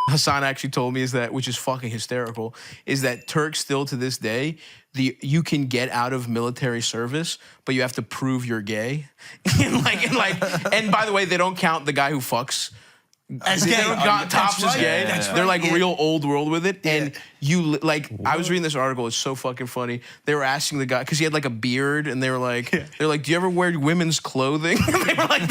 Hassan actually told me is that, which is fucking hysterical, is that Turks still to this day, you can get out of military service, but you have to prove you're gay. and by the way, they don't count the guy who fucks as gay. They don't count tops as gay. They're like real old world with it. And I was reading this article. It's so fucking funny. They were asking the guy because he had like a beard, and they were like, do you ever wear women's clothing? They were like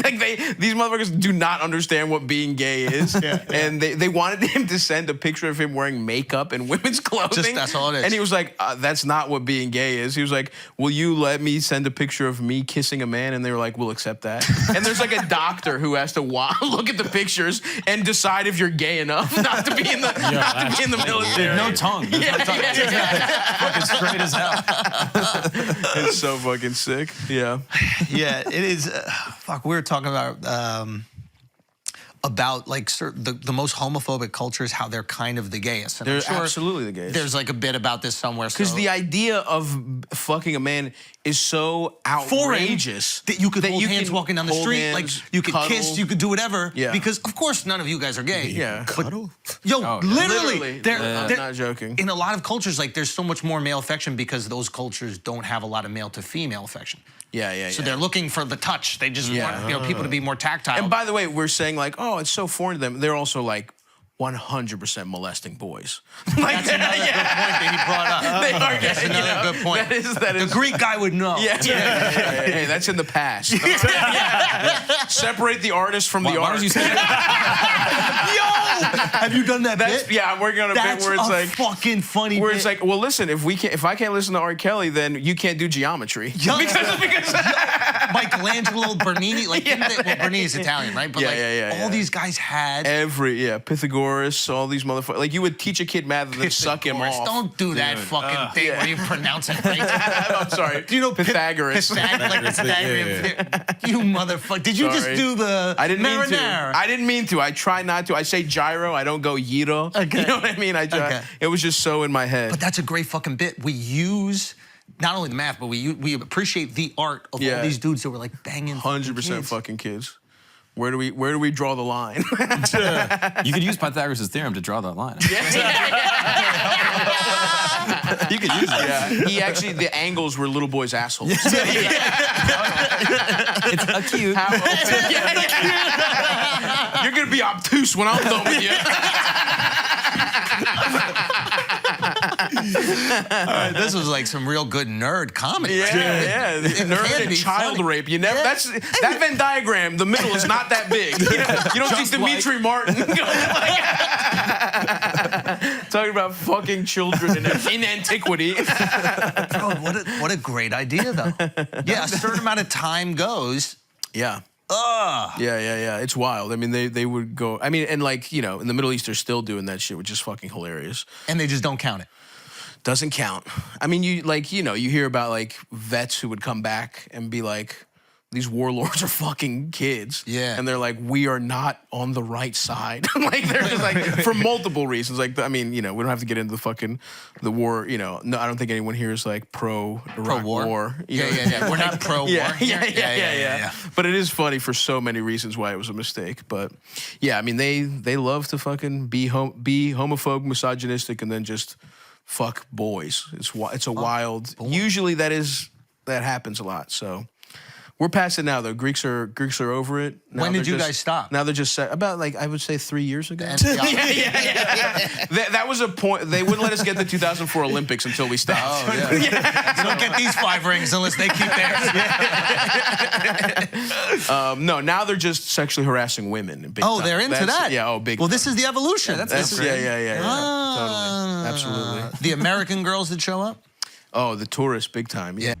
these motherfuckers do not understand what being gay is. And they wanted him to send a picture of him wearing makeup and women's clothing. That's all it is. And he was like, that's not what being gay is. He was like, will you let me send a picture of me kissing a man? And they were like, we'll accept that. And there's like a doctor who has to look at the pictures and decide if you're gay enough not to be in the military. No tongue. There's no tongue. Fucking straight as hell. It's so fucking sick. Yeah. Yeah, it is. Fuck, we were talking about like the most homophobic cultures, how they're kind of the gayest. And They're I'm sure absolutely the gayest. There's like a bit about this somewhere. Because the idea of fucking a man is so outrageous that you could hold hands walking down the street, hands, like you could cuddle. kiss, you could do whatever. Yeah. Because of course none of you guys are gay. Yeah. Cuddle? Yo, literally. I'm not joking. In a lot of cultures, like there's so much more male affection because those cultures don't have a lot of male to female affection. So they're looking for the touch. They just want people to be more tactile. And by the way, we're saying like, oh, it's so foreign to them. They're also like 100% molesting boys. Like, that's another good point that he brought up. They are, that's another good point. That is the Greek guy would know. Hey, that's in the past. Separate the artist from the art. Why don't you say that? Yo! Have you done that bit? Yeah, I'm working on a bit where it's like fucking funny. Where it's like, well, listen, if I can't listen to R. Kelly, then you can't do geometry. because Michelangelo, Bernini, like Bernini's Italian, right? But all these guys had Pythagoras, all these motherfuckers. Like you would teach a kid math and then suck him off. Don't do that fucking thing where you pronounce it right. I'm sorry. Do you know Pythagoras? You motherfucker. Did you just do the marinara? I didn't mean to. I try not to. I say gyro. I don't go gyro. Okay. You know what I mean? I try. It was just so in my head. But that's a great fucking bit. We use not only the math, but we appreciate the art of all these dudes that were like banging 100% fucking kids. Where do we draw the line? You could use Pythagoras' theorem to draw that line. You could use it. Yeah. He actually, the angles were little boys' assholes. It's acute. You're gonna be obtuse when I'm done with you. This was like some real good nerd comedy. Nerd and child rape. You never. That Venn diagram. The middle is not that big. You don't think Dimitri Martin talking about fucking children in antiquity. Bro, what a great idea though. Yeah, a certain amount of time goes. Yeah. Yeah. It's wild. I mean, they would go. I mean, and like in the Middle East, they're still doing that shit, which is fucking hilarious. And they just don't count it. Doesn't count. I mean, you hear about like vets who would come back and be like, these warlords are fucking kids. Yeah. And they're like, we are not on the right side. Like they're just like for multiple reasons. Like I mean, we don't have to get into the war. No, I don't think anyone here is like pro Iraq war. Yeah. We're not pro war. Yeah. But it is funny for so many reasons why it was a mistake. But yeah, I mean they love to fucking be homophobic, misogynistic, and then just fuck boys. It's a wild. Usually that happens a lot. So. We're past it now, though. Greeks are over it. Now when did you guys stop? Now they're just about like I would say 3 years ago. That was a point. They wouldn't let us get the 2004 Olympics until we stopped. Oh yeah. You don't get these 5 rings unless they keep theirs. No, now they're just sexually harassing women. Big time. They're into that. Yeah. Oh, big. Well, this is the evolution. Yeah, Totally. Absolutely. The American girls that show up. Oh, the tourists, big time. Yeah.